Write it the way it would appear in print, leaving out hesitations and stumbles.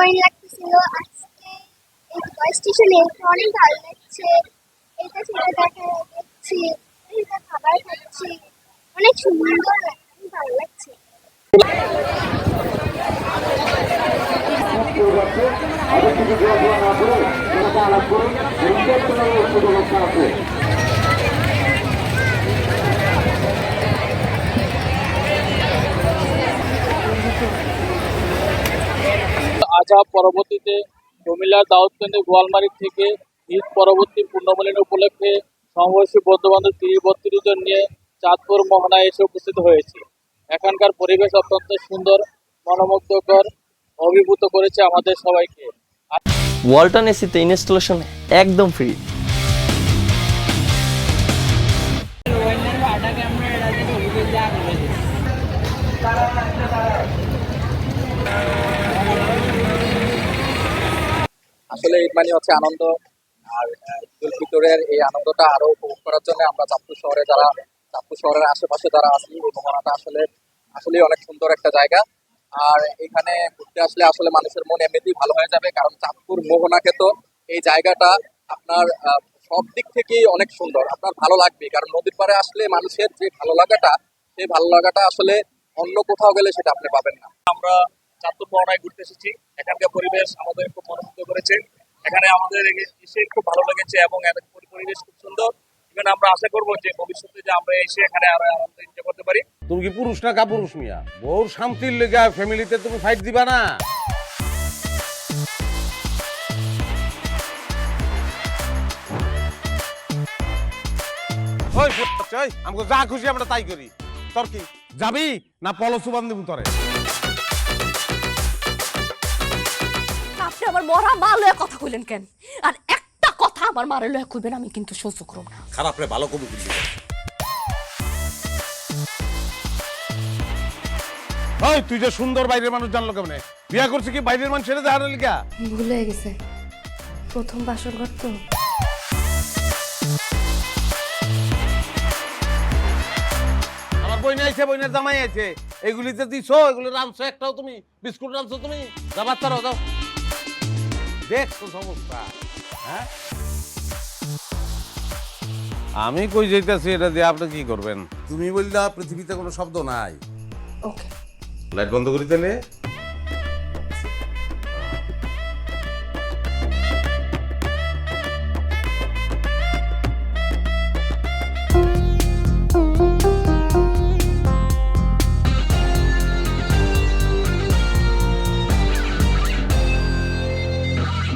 Boring লাগতেছিল। আজকে এই স্টেশনে অনেক ভালো লাগছে। এটা সেটা দেখছি, এটা খাবার খাচ্ছি, অনেক সুন্দর লাগছে, ভালো লাগছে। আজাব পরবর্তীতে কুমিল্লার দাউদকান্দি গোয়ালমারী থেকে ঈদ পরবর্তী পুণ্যমিলন উপলক্ষে সমবয়সী বন্ধুবান্ধব ৩০-৩২ জন নিয়ে চাঁদপুর মোহনায় এসে উপস্থিত হয়েছে। এখানকার পরিবেশ অত্যন্ত সুন্দর, মনোমুগ্ধকর, অভিভূত করেছে আমাদের সবাইকে। ওয়ালটন এসিতে ইনস্টলেশন একদম ফ্রি। আসলে ঈদ মানে হচ্ছে আনন্দ, আর ঈদুল ফিতরের এই আনন্দটা আরো উপভোগ করার জন্য আমরা চাঁদপুর শহরের আশেপাশে যারা আছি, এই মোহনাটা আসলে অনেক সুন্দর একটা জায়গা। আর এখানে ঘুরতে আসলে আসলে মানুষের মন এমনিতেই ভালো হয়ে যাবে, কারণ চাঁদপুর মোহনাকে তো এই জায়গাটা আপনার সব দিক থেকেই অনেক সুন্দর, আপনার ভালো লাগবে। কারণ নদীর পাড়ে আসলে মানুষের যে ভালো লাগাটা, সেই ভালো লাগাটা আসলে অন্য কোথাও গেলে সেটা আপনি পাবেন না। আমরা চাঁদপুর মোহনায় ঘুরতে এসেছি, এখানকার পরিবেশ আমাদের খুব মনোমুগ্ধ করেছে। এখানে আমাদের এসে খুব ভালো লেগেছে এবং পরিবেশ খুব সুন্দর। এখানে আমরা আশা করবো যে ভবিষ্যতে যে আমরা এসে এখানে আরো আনন্দ এনজয় করতে পারি। তুমি কি পুরুষ না কাপুরুষ মিয়া? বউর শান্তির লেগে ফ্যামিলিতে তুমি ফাইট দিবা না? ওই আমাকে যা খুশি আমরা তাই করি। তোর কি যাবি না পলসু বান্ধব তরে? আপনি আমার মরা মা লয়ে কথা কইলেন কেন? আর একটা কথা আমার মারে লয়ে কইবেন আমি কিন্তু সহ্য করব না। খারাপ রে ভালো কবু বুঝলি। ওই তুই যে সুন্দর বাইরের মানুষ জানলো কেমনে? বিয়া করছিস কি বাইরের মানুষ ছেড়ে দেওয়ার লিগা? ভুলে গেছে, প্রথম বাসর ঘর তো। আমার বই আইছে, বইনের জামাই আছে, এগুলিতে দিছো, এগুলো রানছো, একটাও তুমি বিস্কুট রানছো তুমি? যাবার তারাও যাও, দেখছো সমস্যা। হ্যাঁ আমি কই যাইতেছি এটা দিয়ে আপনি কি করবেন? তুমি বললা পৃথিবীতে কোনো শব্দ নাই। ওকে, লাইট বন্ধ করি তাহলে।